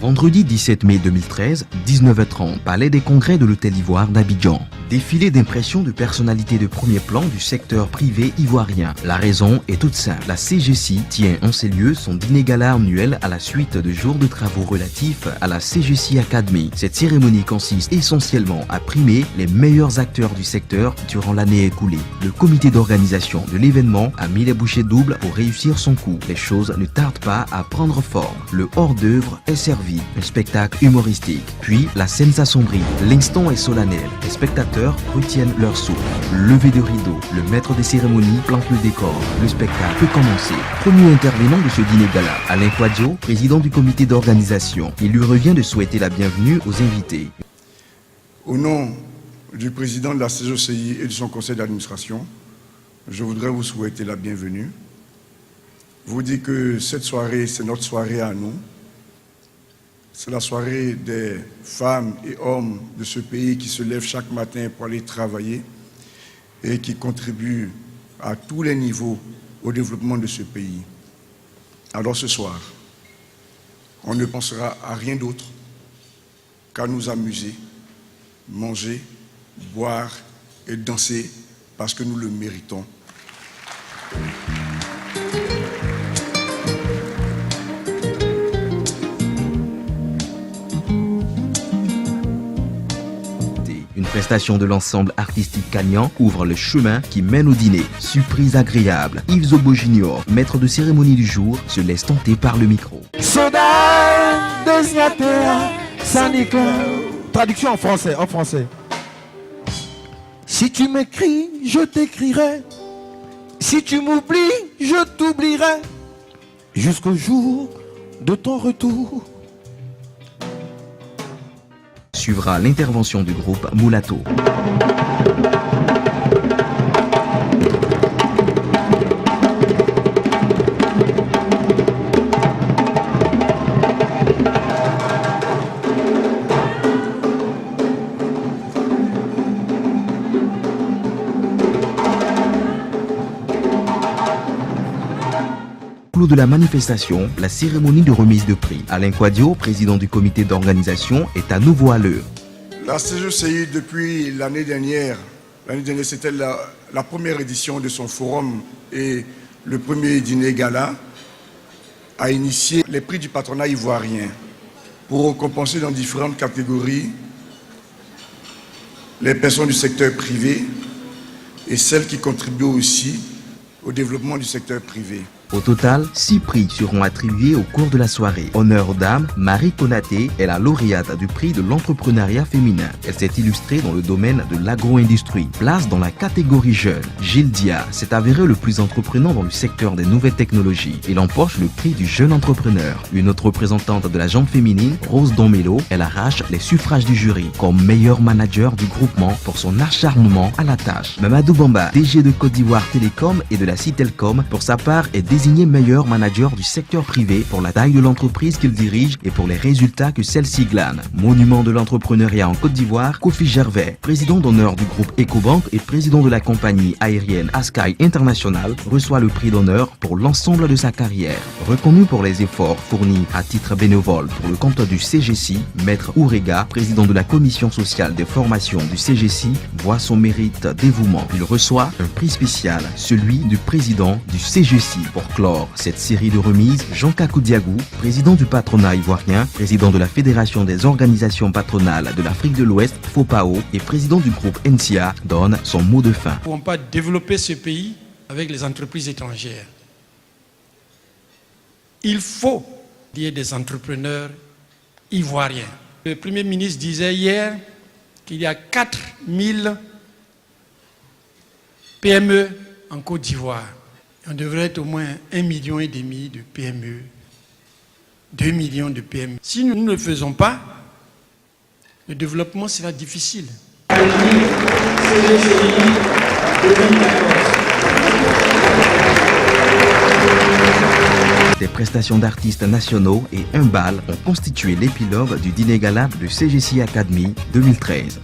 Vendredi 17 mai 2013, 19h30, Palais des Congrès de l'Hôtel Ivoire d'Abidjan. Défilé d'impressions de personnalités de premier plan du secteur privé ivoirien. La raison est toute simple. La CGC tient en ces lieux son dîner gala annuel à la suite de jours de travaux relatifs à la CGC Academy. Cette cérémonie consiste essentiellement à primer les meilleurs acteurs du secteur durant l'année écoulée. Le comité d'organisation de l'événement a mis les bouchées doubles pour réussir son coup. Les choses ne tardent pas à prendre forme. Le hors-d'œuvre est servi. Un spectacle humoristique. Puis la scène s'assombrit. L'instant est solennel. Les spectateurs retiennent leur souffle. Levé de rideau. Le maître des cérémonies plante le décor. Le spectacle peut commencer. Premier intervenant de ce dîner gala, Alain Kouadio, président du comité d'organisation. Il lui revient de souhaiter la bienvenue aux invités. Au nom du président de la CGCI et de son conseil d'administration, je voudrais vous souhaiter la bienvenue. Vous dire que cette soirée, c'est notre soirée à nous. C'est la soirée des femmes et hommes de ce pays qui se lèvent chaque matin pour aller travailler et qui contribuent à tous les niveaux au développement de ce pays. Alors ce soir, on ne pensera à rien d'autre qu'à nous amuser, manger, boire et danser parce que nous le méritons. Une prestation de l'ensemble artistique Cagnan ouvre le chemin qui mène au dîner. Surprise agréable. Yves Zobo Junior, maître de cérémonie du jour, se laisse tenter par le micro. Traduction en français. Si tu m'écris, je t'écrirai. Si tu m'oublies, je t'oublierai. Jusqu'au jour de ton retour. Suivra l'intervention du groupe Moulato. Clou de la manifestation, la cérémonie de remise de prix. Alain Kouadio, président du comité d'organisation, est à nouveau à l'heure. La CGCI, depuis l'année dernière c'était la première édition de son forum et le premier dîner gala, a initié les prix du patronat ivoirien pour compenser dans différentes catégories les personnes du secteur privé et celles qui contribuent aussi au développement du secteur privé. Au total, 6 prix seront attribués au cours de la soirée. Honneur aux dames, Marie Konaté est la lauréate du prix de l'entrepreneuriat féminin. Elle s'est illustrée dans le domaine de l'agro-industrie. Place dans la catégorie jeune. Gilles Dia s'est avéré le plus entreprenant dans le secteur des nouvelles technologies. Il empoche le prix du jeune entrepreneur. Une autre représentante de la gente féminine, Rose Donmelo, elle arrache les suffrages du jury comme meilleur manager du groupement pour son acharnement à la tâche. Mamadou Bamba, DG de Côte d'Ivoire Télécom et de la Citelcom, pour sa part est désigné meilleur manager du secteur privé pour la taille de l'entreprise qu'il dirige et pour les résultats que celle-ci glane. Monument de l'entrepreneuriat en Côte d'Ivoire, Kofi Gervais, président d'honneur du groupe Ecobank et président de la compagnie aérienne Askai International, reçoit le prix d'honneur pour l'ensemble de sa carrière. Reconnu pour les efforts fournis à titre bénévole pour le compte du CGC, Maître Ourega, président de la commission sociale des formations du CGC, voit son mérite dévouement. Il reçoit un prix spécial, celui du président du CGC. Pour clore cette série de remises, Jean Kakou Diagou, président du patronat ivoirien, président de la Fédération des organisations patronales de l'Afrique de l'Ouest, FOPAO, et président du groupe NCA, donne son mot de fin. Nous ne pouvons pas développer ce pays avec les entreprises étrangères. Il faut qu'il y ait des entrepreneurs ivoiriens. Le Premier ministre disait hier qu'il y a 4000 PME en Côte d'Ivoire. On devrait être au moins 1,5 million de PME, 2 millions de PME. Si nous ne le faisons pas, le développement sera difficile. Des prestations d'artistes nationaux et un bal ont constitué l'épilogue du dîner gala de CGC Academy 2013.